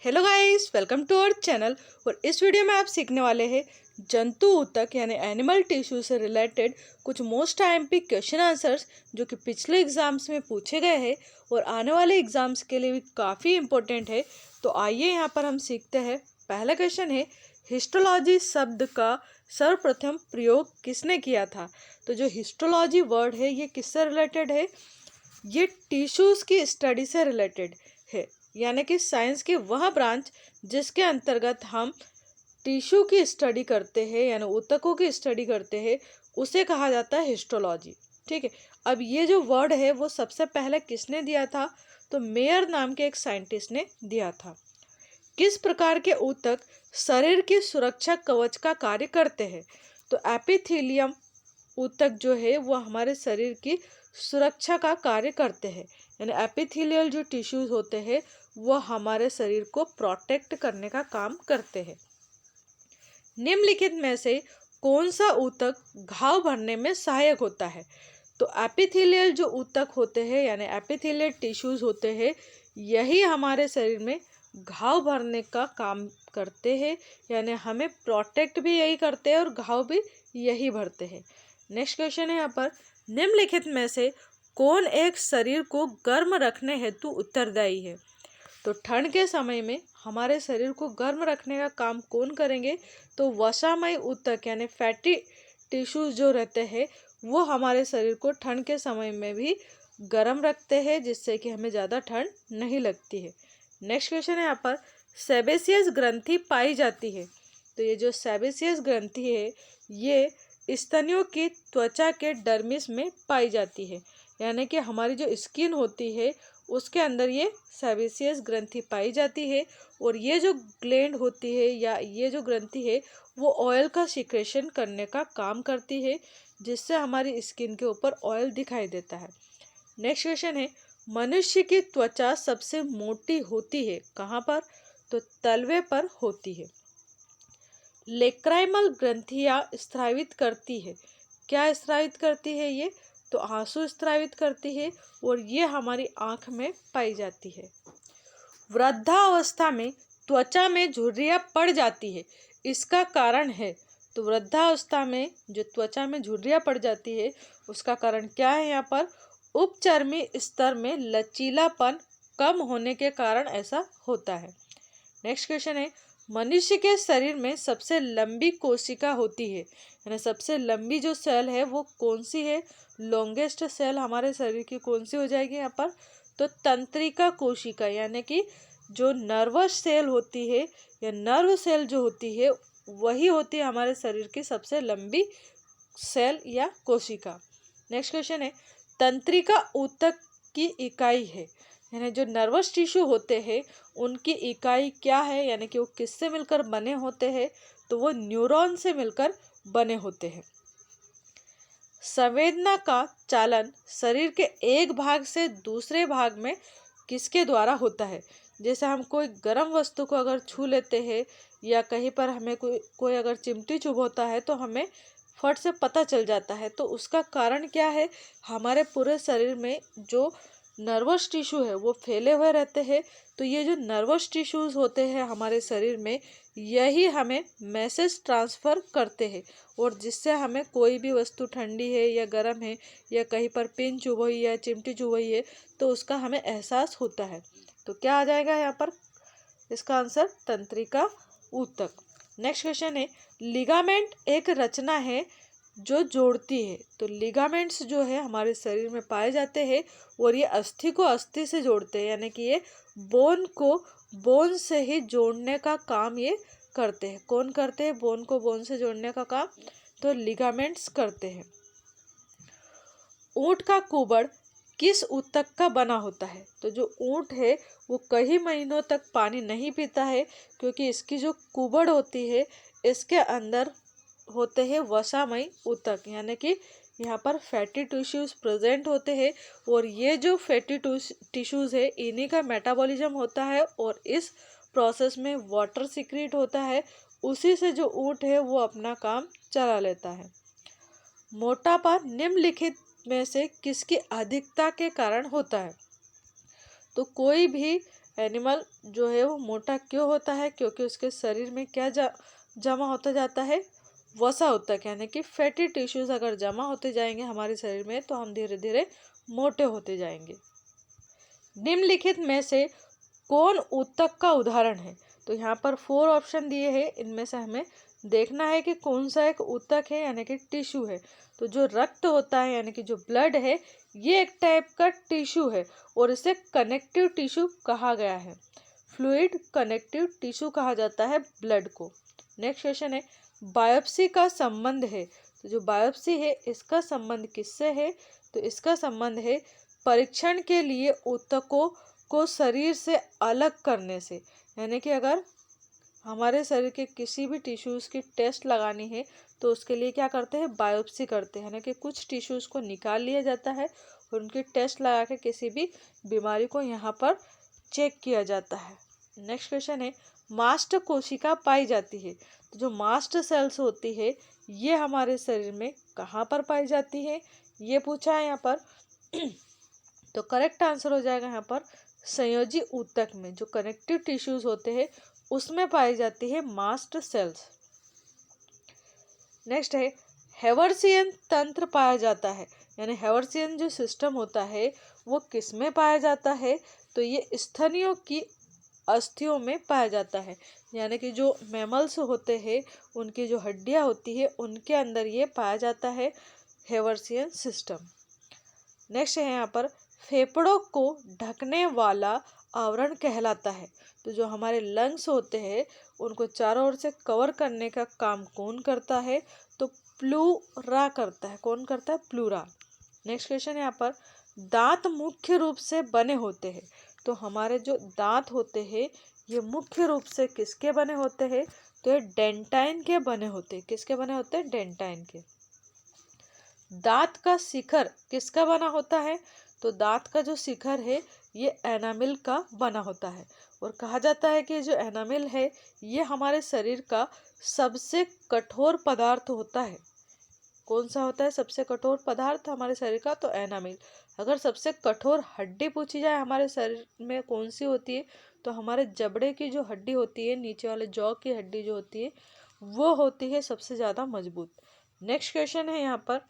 Hello guys, welcome to our channel. और इस video में आप सीखने वाले हैं जंतु ऊतक यानी एनिमल टिश्यू से रिलेटेड कुछ मोस्ट आईएमपी क्वेश्चन आंसर्स जो कि पिछले एग्जाम्स में पूछे गए हैं और आने वाले एग्जाम्स के लिए भी काफ़ी इम्पोर्टेंट है। तो आइए यहाँ पर हम सीखते हैं। पहला क्वेश्चन है, हिस्टोलॉजी शब्द का सर्वप्रथम प्रयोग किसने किया था? तो जो हिस्टोलॉजी वर्ड है ये किससे रिलेटेड है? ये टिश्यूज़ की स्टडी से रिलेटेड है, यानी कि साइंस की वह ब्रांच जिसके अंतर्गत हम टिश्यू की स्टडी करते हैं यानी ऊतकों की स्टडी करते हैं, उसे कहा जाता है हिस्टोलॉजी। ठीक है। अब ये जो वर्ड है वो सबसे पहले किसने दिया था? तो मेयर नाम के एक साइंटिस्ट ने दिया था। किस प्रकार के ऊतक शरीर की सुरक्षा कवच का कार्य करते हैं? तो एपिथेलियम ऊतक जो है वो हमारे शरीर की सुरक्षा का कार्य करते हैं, यानी एपिथेलियल जो टिश्यूज होते हैं वो हमारे शरीर को प्रोटेक्ट करने का काम करते हैं। निम्नलिखित में से कौन सा ऊतक घाव भरने में सहायक होता है? तो एपिथेलियल जो ऊतक होते हैं यानी एपिथेलियल टिश्यूज होते हैं, यही हमारे शरीर में घाव भरने का काम करते हैं, यानी हमें प्रोटेक्ट भी यही करते हैं और घाव भी यही भरते हैं। नेक्स्ट क्वेश्चन है यहाँ पर, निम्नलिखित में से कौन एक शरीर को गर्म रखने हेतु उत्तरदायी है? तो ठंड के समय में हमारे शरीर को गर्म रखने का काम कौन करेंगे? तो वसामय ऊतक यानी फैटी टिश्यूज जो रहते हैं वो हमारे शरीर को ठंड के समय में भी गर्म रखते हैं, जिससे कि हमें ज़्यादा ठंड नहीं लगती है। नेक्स्ट क्वेश्चन है यहाँ पर, सेबेसियस ग्रंथि पाई जाती है। तो ये जो सेबेसियस ग्रंथि है ये स्तनियों की त्वचा के डर्मिस में पाई जाती है, यानी कि हमारी जो स्किन होती है उसके अंदर ये सेबेसियस ग्रंथि पाई जाती है। और ये जो ग्लैंड होती है या ये जो ग्रंथि है वो ऑयल का सिक्रेशन करने का काम करती है, जिससे हमारी स्किन के ऊपर ऑयल दिखाई देता है। नेक्स्ट क्वेश्चन है, मनुष्य की त्वचा सबसे मोटी होती है कहाँ पर? तो तलवे पर होती है। लेक्राइमल ग्रंथियां स्रावित करती है। क्या स्रावित करती है ये? तो आंसू स्रावित करती है और ये हमारी आँख में पाई जाती है। वृद्धावस्था में त्वचा में झुर्रियाँ पड़ जाती है, इसका कारण है? तो वृद्धावस्था में जो त्वचा में झुर्रियाँ पड़ जाती है उसका कारण क्या है? यहाँ पर उपचर्मी स्तर में लचीलापन कम होने के कारण ऐसा होता है। नेक्स्ट क्वेश्चन है, मनुष्य के शरीर में सबसे लंबी कोशिका होती है, यानी सबसे लंबी जो सेल है वो कौन सी है? लॉन्गेस्ट सेल हमारे शरीर की कौन सी हो जाएगी यहाँ पर? तो तंत्रिका कोशिका, यानी कि जो नर्वस सेल होती है या नर्व सेल जो होती है वही होती है हमारे शरीर की सबसे लंबी सेल या कोशिका। नेक्स्ट क्वेश्चन है, तंत्रिका ऊतक की इकाई है, यानी जो नर्वस टिश्यू होते हैं उनकी इकाई क्या है, यानी कि वो किससे मिलकर बने होते हैं? तो वो न्यूरॉन से मिलकर बने होते हैं। संवेदना का चालन शरीर के एक भाग से दूसरे भाग में किसके द्वारा होता है? जैसे हम कोई गर्म वस्तु को अगर छू लेते हैं या कहीं पर हमें कोई अगर चिमटी चुभोता है तो हमें फट से पता चल जाता है। तो उसका कारण क्या है? हमारे पूरे शरीर में जो नर्वस टिश्यू है वो फैले हुए रहते हैं। तो ये जो नर्वस टिश्यूज होते हैं हमारे शरीर में, यही हमें मैसेज ट्रांसफ़र करते हैं और जिससे हमें कोई भी वस्तु ठंडी है या गर्म है या कहीं पर पिन चुभ हुई है या चिमटी चुभ हुई है तो उसका हमें एहसास होता है। तो क्या आ जाएगा यहाँ पर? इसका आंसर तंत्रिका ऊतक। नेक्स्ट क्वेश्चन है, लिगामेंट एक रचना है जो जोड़ती है। तो लिगामेंट्स जो है हमारे शरीर में पाए जाते हैं और ये अस्थि को अस्थि से जोड़ते हैं, यानी कि ये बोन को बोन से ही जोड़ने का काम ये करते हैं। कौन करते हैं बोन को बोन से जोड़ने का काम? तो लिगामेंट्स करते हैं। ऊंट का कुबड़ किस ऊतक का बना होता है? तो जो ऊंट है वो कई महीनों तक पानी नहीं पीता है, क्योंकि इसकी जो कुबड़ होती है इसके अंदर होते हैं वसामयी ऊतक, यानी कि यहाँ पर फैटी टिश्यूज प्रेजेंट होते हैं और ये जो फैटी टिश्यूज है इन्हीं का मेटाबॉलिज्म होता है और इस प्रोसेस में वाटर सिक्रीट होता है, उसी से जो ऊंट है वो अपना काम चला लेता है। मोटापा निम्नलिखित में से किसकी अधिकता के कारण होता है? तो कोई भी एनिमल जो है वो मोटा क्यों होता है? क्योंकि उसके शरीर में क्या जमा होता जाता है? वसा ऊतक, यानी कि फैटी टिश्यूज अगर जमा होते जाएंगे हमारे शरीर में तो हम धीरे धीरे मोटे होते जाएंगे। निम्नलिखित में से कौन ऊतक का उदाहरण है? तो यहाँ पर 4 ऑप्शन दिए हैं, इनमें से हमें देखना है कि कौन सा एक ऊतक है यानी कि टिश्यू है। तो जो रक्त होता है यानी कि जो ब्लड है, ये एक टाइप का टिश्यू है और इसे कनेक्टिव टिश्यू कहा गया है। फ्लूइड कनेक्टिव टिश्यू कहा जाता है ब्लड को। नेक्स्ट क्वेश्चन है, बायोप्सी का संबंध है। तो जो बायोप्सी है इसका संबंध किससे है? तो इसका संबंध है परीक्षण के लिए ऊतकों को शरीर से अलग करने से। यानी कि अगर हमारे शरीर के किसी भी टिश्यूज़ की टेस्ट लगानी है तो उसके लिए क्या करते हैं? बायोप्सी करते हैं, यानी कि कुछ टिश्यूज़ को निकाल लिया जाता है और उनकी टेस्ट लगा के किसी भी बीमारी को यहाँ पर चेक किया जाता है। नेक्स्ट क्वेश्चन है, मास्ट कोशिका पाई जाती है। तो जो मास्ट सेल्स होती है ये हमारे शरीर में कहाँ पर पाई जाती है? ये पूछा है यहाँ पर। तो करेक्ट आंसर हो जाएगा यहाँ पर संयोजी ऊतक में, जो कनेक्टिव टिश्यूज होते हैं उसमें पाई जाती है मास्ट सेल्स। नेक्स्ट है, हेवर्सियन तंत्र पाया जाता है, यानी हेवर्सियन जो सिस्टम होता है वो किस में पाया जाता है? तो ये स्तनियों की अस्थियों में पाया जाता है, यानी कि जो मैमल्स होते हैं उनकी जो हड्डियां होती है उनके अंदर ये पाया जाता है हेवर्सियन सिस्टम। नेक्स्ट है यहाँ पर, फेफड़ों को ढकने वाला आवरण कहलाता है। तो जो हमारे लंग्स होते हैं उनको चारों ओर से कवर करने का काम कौन करता है? तो प्लूरा करता है। कौन करता है? प्लूरा। नेक्स्ट क्वेश्चन यहाँ पर, दांत मुख्य रूप से बने होते हैं। तो हमारे जो दांत होते हैं ये मुख्य रूप से किसके बने होते हैं? तो ये डेंटाइन के बने होते हैं। किसके बने होते हैं? डेंटाइन के। दांत का शिखर किसका बना होता है? तो दांत का जो शिखर है ये एनामिल का बना होता है और कहा जाता है कि जो एनामिल है ये हमारे शरीर का सबसे कठोर पदार्थ होता है। कौन सा होता है सबसे कठोर पदार्थ हमारे शरीर का? तो एनामिल। अगर सबसे कठोर हड्डी पूछी जाए हमारे शरीर में कौन सी होती है? तो हमारे जबड़े की जो हड्डी होती है, नीचे वाले जॉ की हड्डी जो होती है वो होती है सबसे ज़्यादा मजबूत। नेक्स्ट क्वेश्चन है यहाँ पर,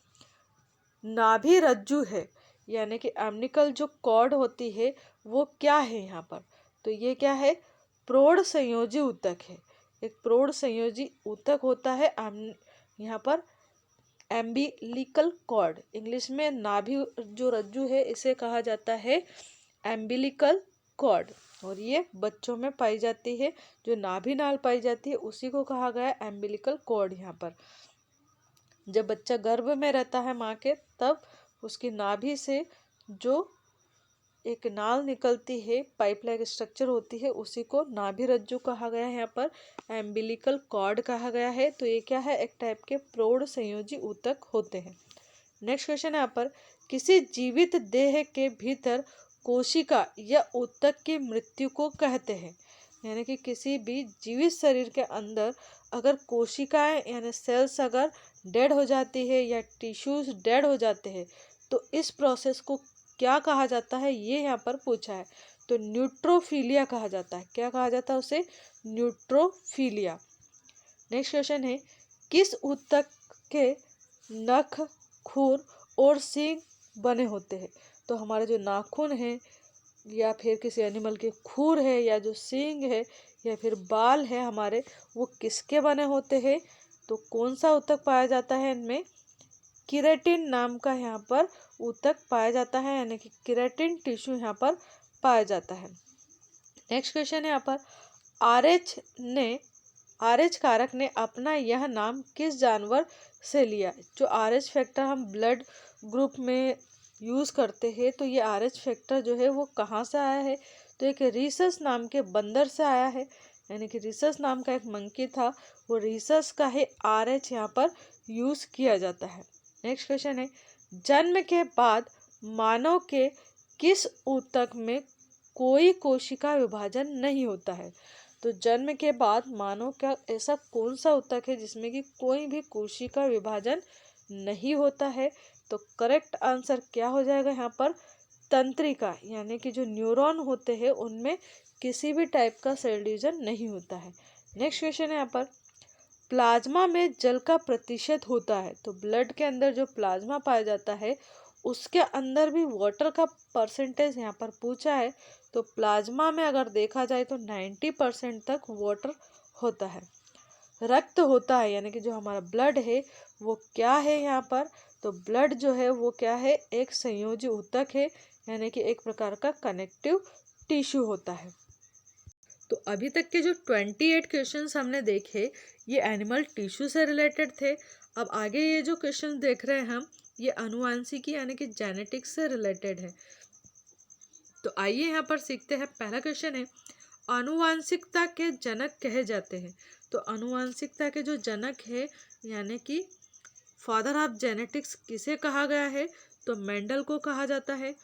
नाभि रज्जु है यानी कि एम्निकल जो कॉर्ड होती है वो क्या है यहाँ पर? तो ये क्या है? प्रौढ़ संयोजी ऊतक है। एक प्रौढ़ संयोजी ऊतक होता है यहाँ पर एम्बिलिकल कॉर्ड। इंग्लिश में नाभि जो रज्जु है इसे कहा जाता है एम्बिलिकल कॉर्ड और ये बच्चों में पाई जाती है। जो नाभि नाल पाई जाती है उसी को कहा गया है एम्बिलिकल कॉर्ड। यहाँ पर जब बच्चा गर्भ में रहता है माँ के, तब उसकी नाभि से जो एक नाल निकलती है, पाइप लाइक स्ट्रक्चर होती है, उसी को नाभि रज्जु कहा गया है। यहाँ पर एम्बिलिकल कॉर्ड कहा गया है। तो ये क्या है? एक टाइप के प्रौढ़ संयोजी ऊतक होते हैं। नेक्स्ट क्वेश्चन है यहाँ पर, किसी जीवित देह के भीतर कोशिका या ऊतक की मृत्यु को कहते हैं। यानी कि किसी भी जीवित शरीर के अंदर अगर कोशिकाएं यानी सेल्स अगर डेड हो जाती है या टिश्यूज डेड हो जाते हैं तो इस प्रोसेस को क्या कहा जाता है? ये यहाँ पर पूछा है। तो न्यूट्रोफिलिया कहा जाता है। क्या कहा जाता है उसे? न्यूट्रोफिलिया। नेक्स्ट क्वेश्चन है, किस ऊतक के नख, खूर और सींग बने होते हैं? तो हमारे जो नाखून है या फिर किसी एनिमल के खूर है या जो सींग है या फिर बाल है हमारे, वो किसके बने होते हैं? तो कौन सा ऊतक पाया जाता है इनमें? केराटिन नाम का यहाँ पर ऊतक पाया जाता है, यानी कि केराटिन टिश्यू यहाँ पर पाया जाता है। नेक्स्ट क्वेश्चन है यहाँ पर, आरएच कारक ने अपना यह नाम किस जानवर से लिया? जो आरएच फैक्टर हम ब्लड ग्रुप में यूज़ करते हैं, तो ये आरएच फैक्टर जो है वो कहाँ से आया है? तो एक रीसस नाम के बंदर से आया है। यानी कि रीसस नाम का एक मंकी था, वो रीसस का ही आरएच यहाँ पर यूज़ किया जाता है। नेक्स्ट क्वेश्चन है, जन्म के बाद मानव के किस ऊतक में कोई कोशिका विभाजन नहीं होता है? तो जन्म के बाद मानव का ऐसा कौन सा ऊतक है जिसमें कि कोई भी कोशिका विभाजन नहीं होता है? तो करेक्ट आंसर क्या हो जाएगा यहाँ पर? तंत्रिका, यानी कि जो न्यूरॉन होते हैं उनमें किसी भी टाइप का सेल डिवीजन नहीं होता है। नेक्स्ट क्वेश्चन है यहाँ पर, प्लाज्मा में जल का प्रतिशत होता है। तो ब्लड के अंदर जो प्लाज्मा पाया जाता है उसके अंदर भी वाटर का परसेंटेज यहाँ पर पूछा है। तो प्लाज्मा में अगर देखा जाए तो 90% तक वाटर होता है। रक्त होता है यानी कि जो हमारा ब्लड है वो क्या है यहाँ पर, तो ब्लड जो है वो क्या है, एक संयोजी ऊतक है, यानी कि एक प्रकार का कनेक्टिव टिश्यू होता है। तो अभी तक के जो 28 क्वेश्चंस हमने देखे ये एनिमल टिश्यू से रिलेटेड थे। अब आगे ये जो क्वेश्चन देख रहे हैं हम, ये आनुवांशिकी यानी कि जेनेटिक्स से रिलेटेड है। तो आइए यहाँ पर सीखते हैं। पहला क्वेश्चन है, आनुवांशिकता के जनक कहे जाते हैं। तो आनुवांशिकता के जो जनक है यानी कि फादर ऑफ जेनेटिक्स किसे कहा गया है, तो मेंडल को कहा जाता है।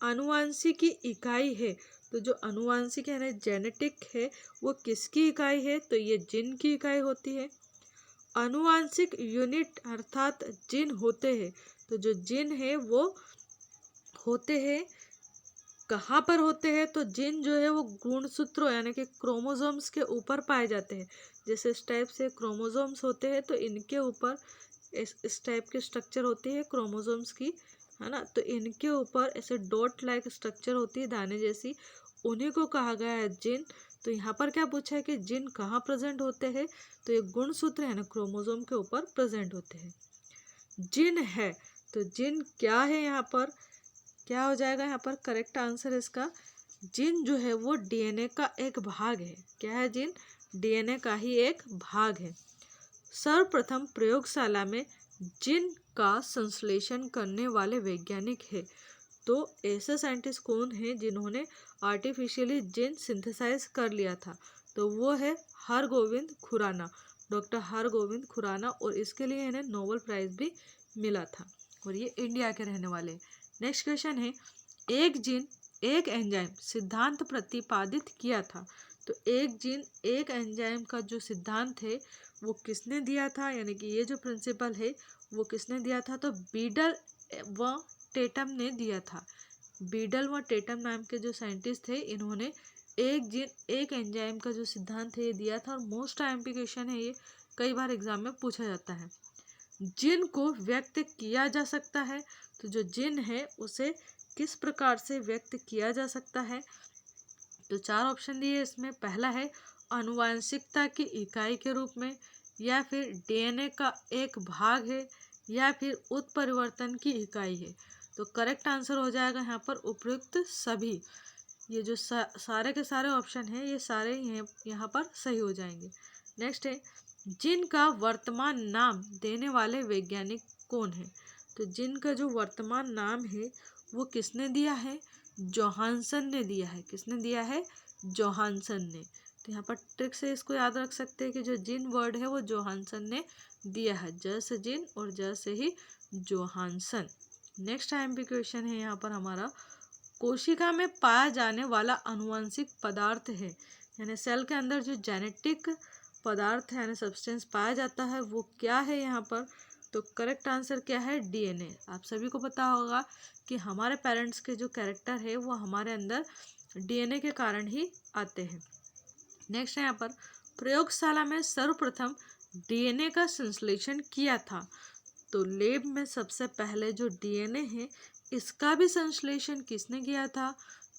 आनुवांशिकी इकाई है, तो जो आनुवांशिक यानी जेनेटिक है वो किसकी इकाई है, तो ये जीन की इकाई होती है। आनुवांशिक यूनिट अर्थात जीन होते हैं, तो जो जीन है वो होते हैं कहाँ पर होते हैं, तो जीन जो है वो गुणसूत्रों यानी कि क्रोमोसोम्स के ऊपर पाए जाते हैं। जैसे इस टाइप से क्रोमोसोम्स होते हैं तो इनके ऊपर इस टाइप की स्ट्रक्चर होती है क्रोमोसोम्स की, है ना। तो इनके ऊपर ऐसे डॉट लाइक स्ट्रक्चर होती है दाने जैसी, उन्हीं को कहा गया है जीन। तो यहाँ पर क्या पूछा है कि जीन कहाँ प्रेजेंट होते हैं, तो ये गुणसूत्र यानी क्रोमोसोम के ऊपर प्रेजेंट होते हैं। जीन है, तो जीन क्या है, यहाँ पर क्या हो जाएगा, यहाँ पर करेक्ट आंसर इसका जीन जो है वो डीएनए का एक भाग है। क्या है जीन, डीएनए का ही एक भाग है। सर्वप्रथम प्रयोगशाला में जीन का संश्लेषण करने वाले वैज्ञानिक है। तो ऐसे साइंटिस्ट कौन है जिन्होंने आर्टिफिशियली जीन सिंथेसाइज कर लिया था, तो वो है हरगोविंद खुराना, डॉक्टर हरगोविंद खुराना, और इसके लिए इन्हें नोबेल प्राइज भी मिला था, और ये इंडिया के रहने वाले। नेक्स्ट क्वेश्चन है, एक जीन एक एंजाइम सिद्धांत प्रतिपादित किया था। तो एक जीन एक एंजाइम का जो सिद्धांत है वो किसने दिया था, यानी कि ये जो प्रिंसिपल है वो किसने दिया था, तो बीडल व टेटम ने दिया था। बीडल व टेटम नाम के जो साइंटिस्ट थे इन्होंने एक जीन एक एंजाइम का जो सिद्धांत है ये दिया था, और मोस्ट आईएमपी क्वेश्चन है ये, कई बार एग्जाम में पूछा जाता है। जीन को व्यक्त किया जा सकता है, तो जो जीन है उसे किस प्रकार से व्यक्त किया जा सकता है, तो 4 ऑप्शन दिए इसमें। पहला है आनुवांशिकता की इकाई के रूप में, या फिर डीएनए का एक भाग है, या फिर उत्परिवर्तन की इकाई है। तो करेक्ट आंसर हो जाएगा यहाँ पर उपयुक्त सभी। ये जो सारे के सारे ऑप्शन हैं ये सारे यहाँ पर सही हो जाएंगे। नेक्स्ट है, जीन का वर्तमान नाम देने वाले वैज्ञानिक कौन है, तो जीन का जो वर्तमान नाम है वो किसने दिया है, जोहानसन ने दिया है। किसने दिया है, जोहानसन ने। तो यहाँ पर ट्रिक से इसको याद रख सकते हैं कि जो जीन वर्ड है वो जोहानसन ने दिया है, ज से जीन और ज से ही जोहानसन। नेक्स्ट आईएमपी क्वेश्चन है यहाँ पर हमारा, कोशिका में पाया जाने वाला आनुवंशिक पदार्थ है, यानी सेल के अंदर जो जेनेटिक पदार्थ है यानी सब्सटेंस पाया जाता है वो क्या है यहाँ पर, तो करेक्ट आंसर क्या है, डीएनए। आप सभी को पता होगा कि हमारे पेरेंट्स के जो कैरेक्टर है वो हमारे अंदर डीएनए के कारण ही आते हैं। नेक्स्ट है यहाँ पर, प्रयोगशाला में सर्वप्रथम डीएनए का संश्लेषण किया था। तो लैब में सबसे पहले जो डीएनए है इसका भी संश्लेषण किसने किया था,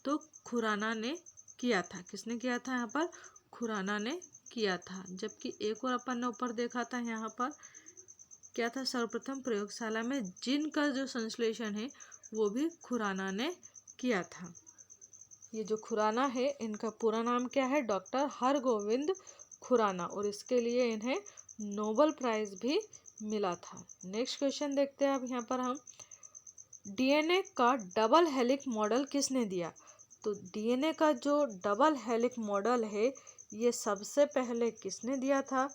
तो खुराना ने किया था। किसने किया था यहाँ पर, खुराना ने किया था। जबकि एक और अपन ने ऊपर देखा था यहाँ पर क्या था, सर्वप्रथम प्रयोगशाला में जीन का जो संश्लेषण है वो भी खुराना ने किया था। ये जो खुराना है इनका पूरा नाम क्या है, डॉक्टर हरगोविंद खुराना, और इसके लिए इन्हें नोबेल प्राइज भी मिला था। नेक्स्ट क्वेश्चन देखते हैं अब यहाँ पर हम, डीएनए का डबल हेलिक मॉडल किसने दिया। तो डीएनए का जो डबल हेलिक मॉडल है ये सबसे पहले किसने दिया था,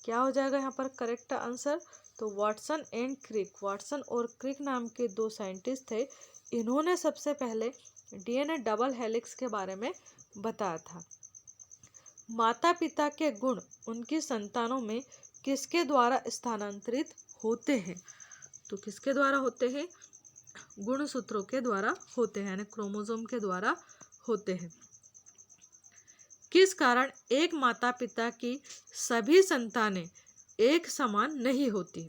क्या हो जाएगा यहाँ पर करेक्ट आंसर, तो वाटसन एंड क्रिक। वाटसन और क्रिक नाम के 2 साइंटिस्ट थे, इन्होंने सबसे पहले डीएनए डबल हेलिक्स के बारे में बताया था। माता पिता के गुण उनकी संतानों में किसके द्वारा स्थानांतरित होते हैं, तो किसके द्वारा होते हैं, गुणसूत्रों के द्वारा होते हैं, यानी क्रोमोसोम के द्वारा होते हैं। किस कारण एक माता पिता की सभी संतानें एक समान नहीं होती?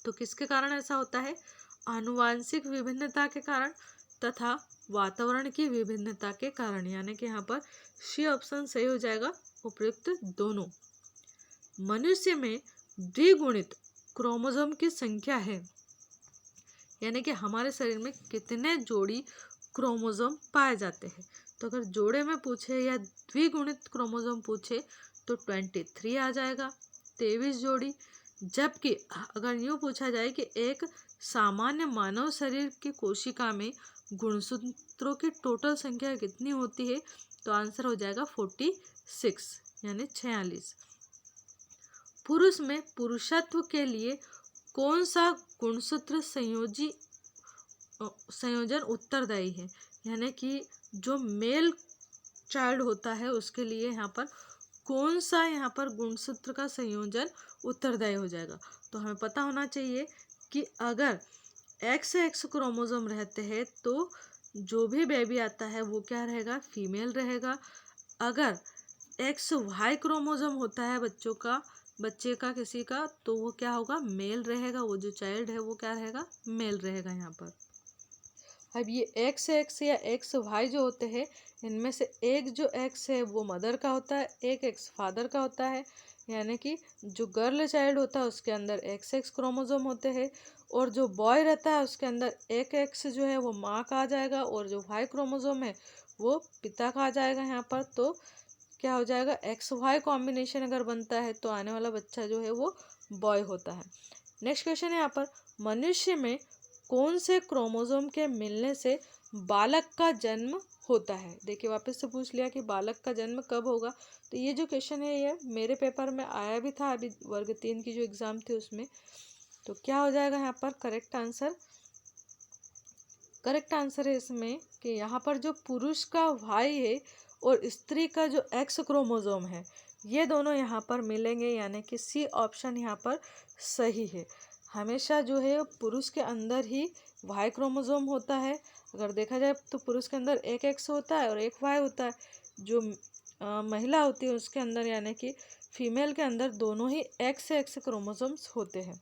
तो किसके कारण ऐसा होता है? आनुवांशिक विभिन्नता के कारण तथा वातावरण की विभिन्नता के कारण, यानी कि यहाँ पर सी ऑप्शन सही हो जाएगा, उपयुक्त दोनों। मनुष्य में द्विगुणित क्रोमोसोम की संख्या है, यानी कि हमारे शरीर में कितने जोड़ी क्रोमोसोम पाए जाते हैं। तो अगर जोड़े में पूछे या द्विगुणित क्रोमोसोम पूछे तो 23 आ जाएगा, 23 जोड़ी। जबकि अगर यूँ पूछा जाए कि एक सामान्य मानव शरीर की कोशिका में गुणसूत्रों की टोटल संख्या कितनी होती है, तो आंसर हो जाएगा 46, यानी 46। पुरुष में पुरुषत्व के लिए कौन सा गुणसूत्र संयोजन उत्तरदायी है? यानी कि जो मेल चाइल्ड होता है उसके लिए यहाँ पर कौन सा यहाँ पर गुणसूत्र का संयोजन उत्तरदायी हो जाएगा? तो हमें पता होना चाहिए कि अगर XX क्रोमोसोम रहते हैं तो जो भी बेबी आता है वो क्या रहेगा? फीमेल रहेगा। अगर XY क्रोमोसोम होता है बच्चे का किसी का, तो वो क्या होगा? मेल रहेगा। वो जो चाइल्ड है वो क्या रहेगा? मेल रहेगा यहाँ पर। अब ये XX या XY जो होते हैं, इनमें से एक जो X है वो मदर का होता है, एक X फादर का होता है। यानी कि जो गर्ल चाइल्ड होता है उसके अंदर XX क्रोमोसोम होते हैं, और जो बॉय रहता है उसके अंदर एक X जो है वो माँ का आ जाएगा, और जो Y क्रोमोसोम है वो पिता का आ जाएगा यहाँ पर। तो क्या हो जाएगा? XY कॉम्बिनेशन अगर बनता है तो आने वाला बच्चा जो है वो बॉय होता है। नेक्स्ट क्वेश्चन है यहाँ पर, मनुष्य में कौन से क्रोमोसोम के मिलने से बालक का जन्म होता है? देखिए वापस से पूछ लिया कि बालक का जन्म कब होगा। तो ये जो क्वेश्चन है ये मेरे पेपर में आया भी था अभी वर्ग 3 की जो एग्ज़ाम थी उसमें। तो क्या हो जाएगा यहाँ पर करेक्ट आंसर? करेक्ट आंसर है इसमें कि यहाँ पर जो पुरुष का Y है और स्त्री का जो X क्रोमोसोम है, ये दोनों यहाँ पर मिलेंगे, यानी कि सी ऑप्शन यहाँ पर सही है। हमेशा जो है पुरुष के अंदर ही Y क्रोमोसोम होता है। अगर देखा जाए तो पुरुष के अंदर एक X होता है और एक Y होता है। जो महिला होती है उसके अंदर, यानी कि फीमेल के अंदर दोनों ही XX क्रोमोसोम्स होते हैं।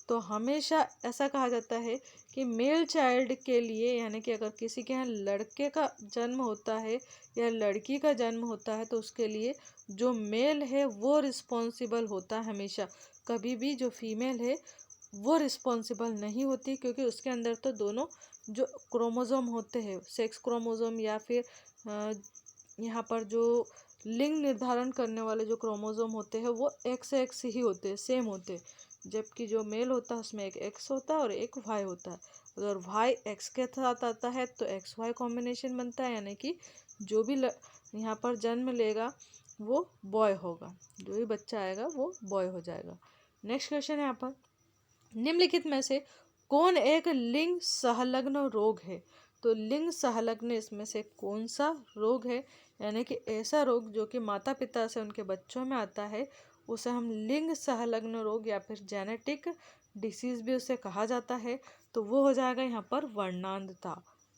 तो हमेशा ऐसा कहा जाता है कि मेल चाइल्ड के लिए, यानी कि अगर किसी के यहाँ लड़के का जन्म होता है या लड़की का जन्म होता है तो उसके लिए जो मेल है वो रिस्पॉन्सिबल होता है हमेशा। कभी भी जो फीमेल है वो रिस्पॉन्सिबल नहीं होती, क्योंकि उसके अंदर तो दोनों जो क्रोमोसोम होते हैं, सेक्स क्रोमोसोम या फिर यहाँ पर जो लिंग निर्धारण करने वाले जो क्रोमोसोम होते हैं वो XX ही होते हैं, सेम होते हैं। जबकि जो मेल होता है उसमें एक X होता है और एक Y होता है। अगर Y X के साथ आता है तो XY कॉम्बिनेशन बनता है, यानी कि जो भी यहाँ पर जन्म लेगा वो बॉय होगा, जो भी बच्चा आएगा वो बॉय हो जाएगा। नेक्स्ट क्वेश्चन है यहाँ पर, निम्नलिखित में से कौन एक लिंग संलग्न रोग है? तो लिंग संलग्न इसमें से कौन सा रोग है? यानी कि ऐसा रोग जो कि माता पिता से उनके बच्चों में आता है उसे हम लिंग संलग्न रोग या फिर जेनेटिक डिसीज भी उसे कहा जाता है। तो वो हो जाएगा यहाँ पर वर्णांधता।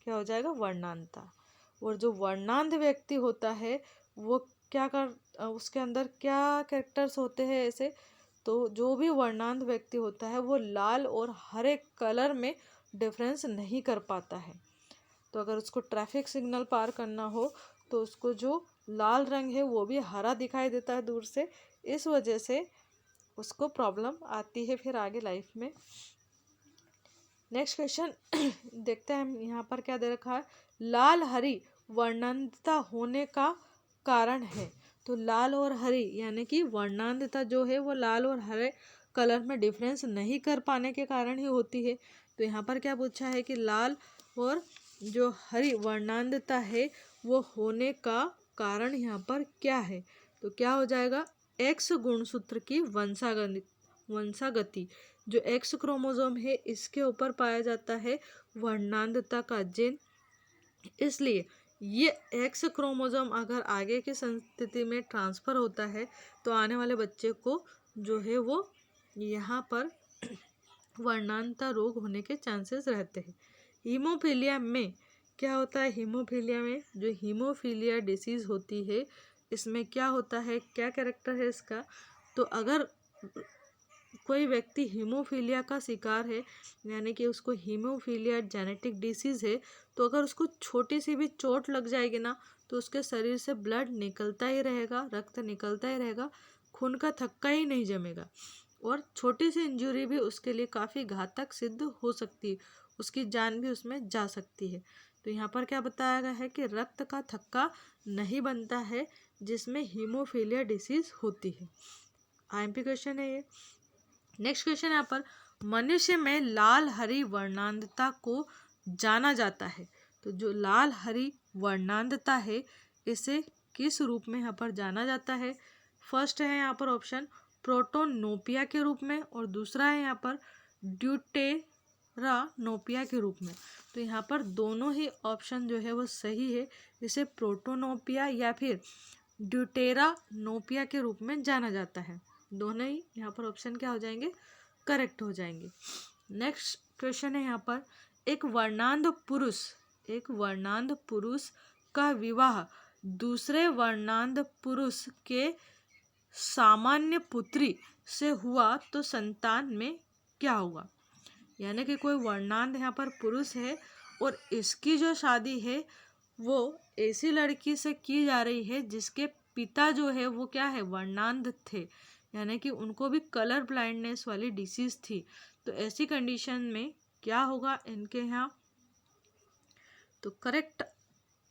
क्या हो जाएगा? वर्णांधता। और जो वर्णांध व्यक्ति होता है वो उसके अंदर क्या कैरेक्टर्स होते हैं ऐसे? तो जो भी वर्णांध व्यक्ति होता है वो लाल और हरे कलर में डिफरेंस नहीं कर पाता है। तो अगर उसको ट्रैफिक सिग्नल पार करना हो तो उसको जो लाल रंग है वो भी हरा दिखाई देता है दूर से, इस वजह से उसको प्रॉब्लम आती है फिर आगे लाइफ में। नेक्स्ट क्वेश्चन देखते हैं हम यहाँ पर क्या दे रखा है, लाल हरी वर्णांधता होने का कारण है। तो लाल और हरी यानी कि वर्णांधता जो है वो लाल और हरे कलर में डिफरेंस नहीं कर पाने के कारण ही होती है। तो यहाँ पर क्या पूछा है कि लाल और जो हरी वर्णांधता है वो होने का कारण यहाँ पर क्या है? तो क्या हो जाएगा? X गुणसूत्र की वंशागति जो X क्रोमोसोम है इसके ऊपर पाया जाता है वर्णांधता का जीन। इसलिए ये X क्रोमोसोम अगर आगे की संस्थिति में ट्रांसफ़र होता है तो आने वाले बच्चे को जो है वो यहाँ पर वर्णांधता रोग होने के चांसेस रहते हैं। हीमोफीलिया में क्या होता है हीमोफीलिया में, जो हीमोफीलिया डिसीज़ होती है इसमें क्या होता है, क्या कैरेक्टर है इसका। तो अगर कोई व्यक्ति हीमोफीलिया का शिकार है, यानी कि उसको हीमोफीलिया जेनेटिक डिसीज़ है, तो अगर उसको छोटी सी भी चोट लग जाएगी ना, तो उसके शरीर से ब्लड निकलता ही रहेगा, रक्त निकलता ही रहेगा, खून का थक्का ही नहीं जमेगा। और छोटी सी इंजरी भी उसके लिए काफ़ी घातक सिद्ध हो सकती है, उसकी जान भी उसमें जा सकती है। तो यहाँ पर क्या बताया गया है कि रक्त का थक्का नहीं बनता है जिसमें हीमोफीलिया डिसीज़ होती है। आईएमपी क्वेश्चन है ये। नेक्स्ट क्वेश्चन यहाँ पर, मनुष्य में लाल हरी वर्णांधता को जाना जाता है। तो जो लाल हरी वर्णांधता है इसे किस रूप में यहाँ पर जाना जाता है। फर्स्ट है यहाँ पर ऑप्शन प्रोटोनोपिया के रूप में, और दूसरा है यहाँ पर ड्यूटेरानोपिया के रूप में। तो यहाँ पर दोनों ही ऑप्शन जो है वो सही है। इसे प्रोटोनोपिया या फिर ड्यूटेरानोपिया के रूप में जाना जाता है। दोनों ही यहाँ पर ऑप्शन क्या हो जाएंगे, करेक्ट हो जाएंगे। नेक्स्ट क्वेश्चन है यहाँ पर, एक वर्णांध पुरुष का विवाह दूसरे वर्णांध पुरुष के सामान्य पुत्री से हुआ तो संतान में क्या हुआ। यानी कि कोई वर्णांध यहाँ पर पुरुष है और इसकी जो शादी है वो ऐसी लड़की से की जा रही है जिसके पिता जो है वो क्या है, वर्णांध थे, यानी कि उनको भी कलर ब्लाइंडनेस वाली डिसीज थी। तो ऐसी कंडीशन में क्या होगा इनके यहाँ, तो करेक्ट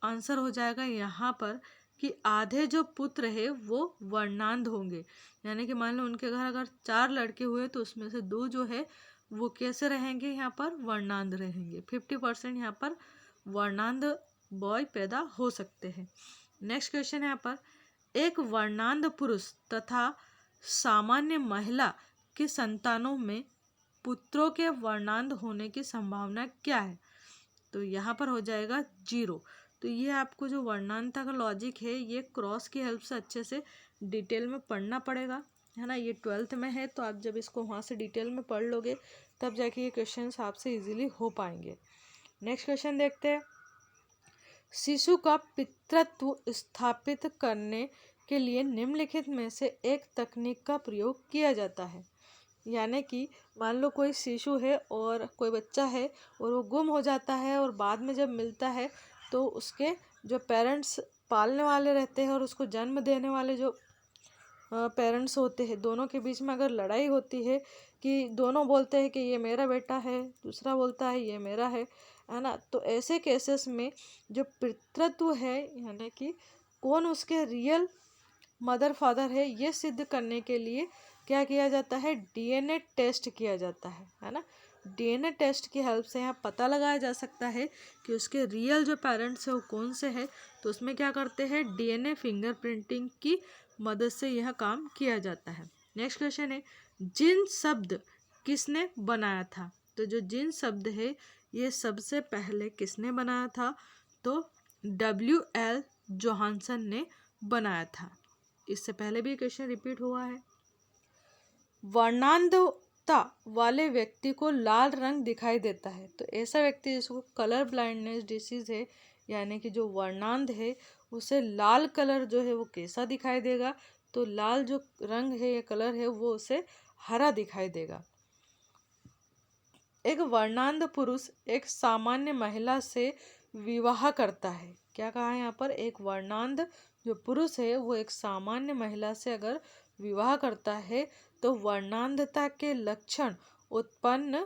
आंसर हो जाएगा यहाँ पर कि आधे जो पुत्र है वो वर्णांध होंगे। यानी कि मान लो उनके घर अगर 4 लड़के हुए तो उसमें से 2 जो है वो कैसे रहेंगे, यहाँ पर वर्णांध रहेंगे। 50% यहाँ पर वर्णांध बॉय पैदा हो सकते हैं। नेक्स्ट क्वेश्चन है यहाँ पर, एक वर्णांध पुरुष तथा सामान्य महिला के संतानों में पुत्रों के वर्णांध होने की संभावना क्या है। तो यहाँ पर हो जाएगा 0। तो ये आपको जो वर्णांधता का लॉजिक है ये क्रॉस की हेल्प से अच्छे से डिटेल में पढ़ना पड़ेगा, है ना। ये 12th में है, तो आप जब इसको वहाँ से डिटेल में पढ़ लोगे तब जाके ये क्वेश्चंस आपसे इजीली हो पाएंगे। नेक्स्ट क्वेश्चन देखते हैं, शिशु का पितृत्व स्थापित करने के लिए निम्नलिखित में से एक तकनीक का प्रयोग किया जाता है। यानी कि मान लो कोई शिशु है और कोई बच्चा है और वो गुम हो जाता है और बाद में जब मिलता है तो उसके जो पेरेंट्स पालने वाले रहते हैं और उसको जन्म देने वाले जो पेरेंट्स होते हैं, दोनों के बीच में अगर लड़ाई होती है कि दोनों बोलते हैं कि ये मेरा बेटा है, दूसरा बोलता है ये मेरा है ना। तो ऐसे केसेस में जो पितृत्व है, यानी कि कौन उसके रियल मदर फादर है, ये सिद्ध करने के लिए क्या किया जाता है, डीएनए टेस्ट किया जाता है ना। डीएनए टेस्ट की हेल्प से यहाँ पता लगाया जा सकता है कि उसके रियल जो पेरेंट्स है वो कौन से हैं। तो उसमें क्या करते हैं, डीएनए फिंगरप्रिंटिंग की मदद से यह काम किया जाता है। नेक्स्ट क्वेश्चन है, जिन शब्द किसने बनाया था। तो जो जिन शब्द है ये सबसे पहले किसने बनाया था, तो WL जोहानसन ने बनाया था। इससे पहले भी क्वेश्चन रिपीट हुआ है। वर्णांधता वाले व्यक्ति को लाल रंग दिखाई देता है। तो ऐसा व्यक्ति जिसको कलर ब्लाइंडनेस डिसीज है, यानी कि जो वर्णांध है, उसे लाल कलर जो है वो कैसा दिखाई देगा, तो लाल जो रंग है या कलर है वो उसे हरा दिखाई देगा। एक वर्णांध पुरुष एक सामान्य महिला से विवाह करता है। क्या कहा है यहाँ पर, एक वर्णांध जो पुरुष है वो एक सामान्य महिला से अगर विवाह करता है तो वर्णांधता के लक्षण उत्पन्न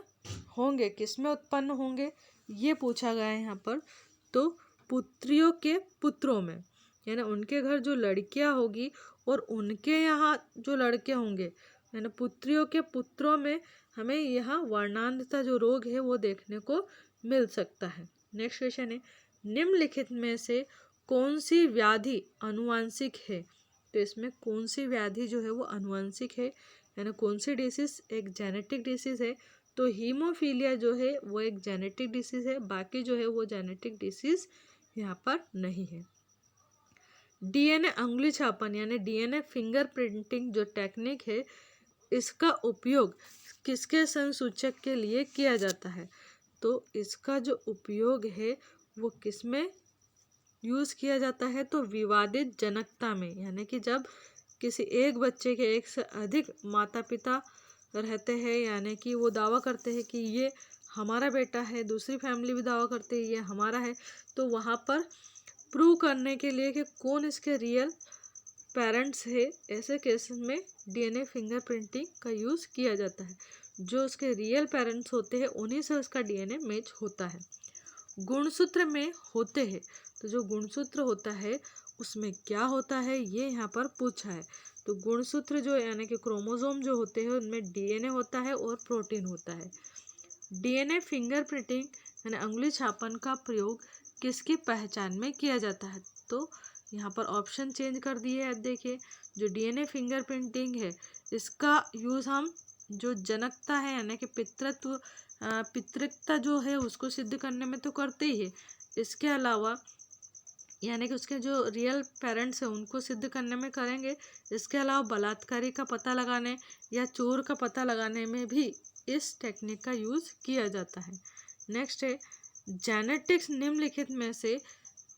होंगे। किसमें उत्पन्न होंगे ये पूछा गया है यहाँ पर। तो पुत्रियों के पुत्रों में, यानी उनके घर जो लड़कियां होगी और उनके यहाँ जो लड़के होंगे, यानी पुत्रियों के पुत्रों में हमें यहाँ वर्णांधता जो रोग है वो देखने को मिल सकता है। नेक्स्ट क्वेश्चन है, निम्नलिखित में से कौन सी व्याधि अनुवांशिक है। तो इसमें कौन सी व्याधि जो है वो अनुवांशिक है, यानी कौन सी डिसीज एक जेनेटिक डिसीज है। तो हीमोफीलिया जो है वो एक जेनेटिक डिसीज है, बाकी जो है वो जेनेटिक डिसीज यहाँ पर नहीं है। डीएनए अंगुली छापन यानी डीएनए फिंगरप्रिंटिंग जो टेक्निक है, इसका उपयोग किसके संसूचक के लिए किया जाता है। तो इसका जो उपयोग है वो किस में यूज़ किया जाता है? तो विवादित जनकता में, यानी कि जब किसी एक बच्चे के एक से अधिक माता पिता रहते हैं, यानी कि वो दावा करते हैं कि ये हमारा बेटा है, दूसरी फैमिली भी दावा करते हैं ये हमारा है, तो वहाँ पर प्रूव करने के लिए कि कौन इसके रियल पेरेंट्स है, ऐसे केसेस में डीएनए फिंगरप्रिंटिंग का यूज़ किया जाता है। जो उसके रियल पेरेंट्स होते हैं उन्हीं से उसका डीएनए मैच होता है। गुणसूत्र में होते हैं, तो जो गुणसूत्र होता है उसमें क्या होता है ये यहाँ पर पूछा है। तो गुणसूत्र जो यानी कि क्रोमोसोम जो होते हैं उनमें डीएनए होता है और प्रोटीन होता है। डीएनए फिंगरप्रिंटिंग यानी अंगुली छापन का प्रयोग किसकी पहचान में किया जाता है? तो यहाँ पर ऑप्शन चेंज कर दिए हैं। अब देखिए, जो डीएनए फिंगरप्रिंटिंग है इसका यूज़ हम जो जनकता है यानी कि पितृत्वता जो है उसको सिद्ध करने में तो करते ही है, इसके अलावा यानी कि उसके जो रियल पेरेंट्स हैं उनको सिद्ध करने में करेंगे। इसके अलावा बलात्कारी का पता लगाने या चोर का पता लगाने में भी इस टेक्निक का यूज़ किया जाता है। नेक्स्ट है, जेनेटिक्स निम्नलिखित में से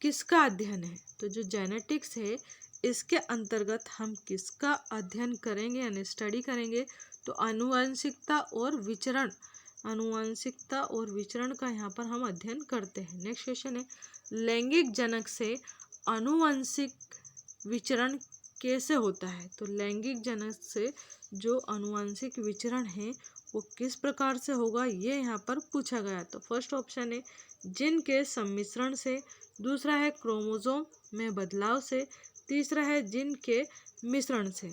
किसका अध्ययन है? तो जो जेनेटिक्स है इसके अंतर्गत हम किसका अध्ययन करेंगे यानी स्टडी करेंगे? तो आनुवंशिकता और विचरण, आनुवंशिकता और विचरण का यहाँ पर हम अध्ययन करते हैं। नेक्स्ट क्वेश्चन है, लैंगिक जनक से आनुवंशिक विचरण कैसे होता है? तो लैंगिक जनक से जो आनुवंशिक विचरण है वो किस प्रकार से होगा ये यहाँ पर पूछा गया। तो फर्स्ट ऑप्शन है जीन के सम्मिश्रण से, दूसरा है क्रोमोसोम में बदलाव से, तीसरा है जीन के मिश्रण से।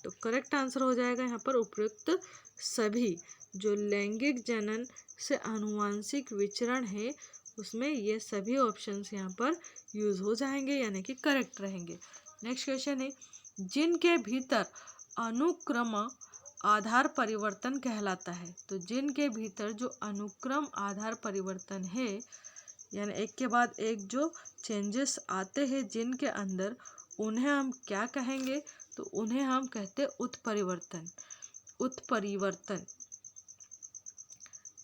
तो करेक्ट आंसर हो जाएगा यहाँ पर उपयुक्त सभी। जो लैंगिक जनन से आनुवंशिक विचरण है उसमें ये सभी ऑप्शंस यहाँ पर यूज हो जाएंगे यानी कि करेक्ट रहेंगे। नेक्स्ट क्वेश्चन है, जीन के भीतर अनुक्रम आधार परिवर्तन कहलाता है। तो जीन के भीतर जो अनुक्रम आधार परिवर्तन है यानी एक के बाद एक जो चेंजेस आते हैं जीन के अंदर उन्हें हम क्या कहेंगे? तो उन्हें हम कहते हैं उत्परिवर्तन। उत्परिवर्तन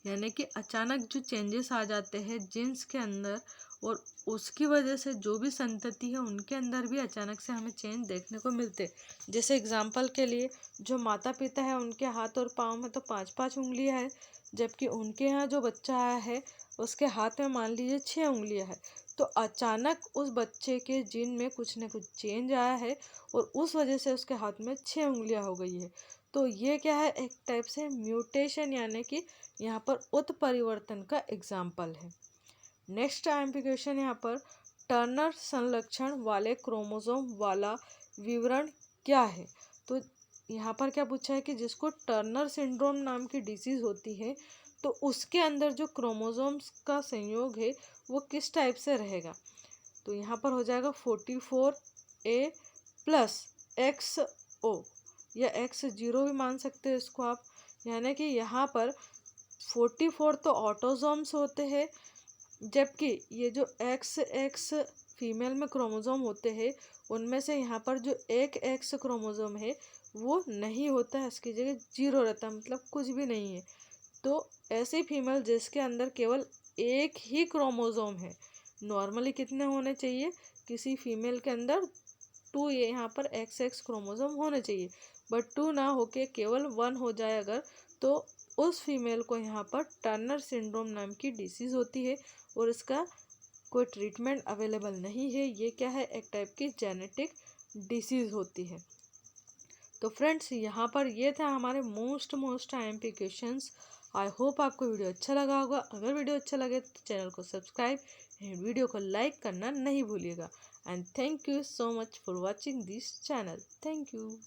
यानी कि अचानक जो चेंजेस आ जाते हैं जीन्स के अंदर और उसकी वजह से जो भी संतति है उनके अंदर भी अचानक से हमें चेंज देखने को मिलते हैं। जैसे एग्जांपल के लिए जो माता पिता है उनके हाथ और पाँव में तो 5-5 उंगलियां है, जबकि उनके यहाँ जो बच्चा आया है उसके हाथ में मान लीजिए 6 उंगलियां है। तो अचानक उस बच्चे के जीन में कुछ न कुछ चेंज आया है और उस वजह से उसके हाथ में 6 उंगलियां हो गई है। तो ये क्या है? एक टाइप से म्यूटेशन यानी कि यहाँ पर उत्परिवर्तन का एग्जाम्पल है। नेक्स्ट आईएमपी क्वेश्चन यहाँ पर, टर्नर संलक्षण वाले क्रोमोसोम वाला विवरण क्या है? तो यहाँ पर क्या पूछा है कि जिसको टर्नर सिंड्रोम नाम की डिसीज होती है तो उसके अंदर जो क्रोमोसोम्स का संयोग है वो किस टाइप से रहेगा? तो यहाँ पर हो जाएगा 44A प्लस XO या X0 भी मान सकते हैं इसको आप। यानी कि यहाँ पर 44 तो ऑटोसोम्स होते हैं, जबकि ये जो XX फीमेल में क्रोमोसोम होते हैं उनमें से यहाँ पर जो एक X क्रोमोसोम है वो नहीं होता है, इसकी जगह 0 रहता है, मतलब कुछ भी नहीं है। तो ऐसी फीमेल जिसके अंदर केवल एक ही क्रोमोसोम है, नॉर्मली कितने होने चाहिए? किसी फीमेल के अंदर 2 ये यहाँ पर XX क्रोमोसोम होने चाहिए, बट 2 ना होके केवल 1 हो जाए अगर, तो उस फीमेल को यहाँ पर टर्नर सिंड्रोम नाम की डिसीज़ होती है और इसका कोई ट्रीटमेंट अवेलेबल नहीं है। ये क्या है? एक टाइप की जेनेटिक डिसीज़ होती है। तो फ्रेंड्स यहाँ पर ये था हमारे most IMP questions. I hope आपको वीडियो अच्छा लगा होगा। अगर वीडियो अच्छा लगे तो चैनल को सब्सक्राइब एंड वीडियो को लाइक करना नहीं भूलिएगा। And thank you so much for watching this channel. Thank you.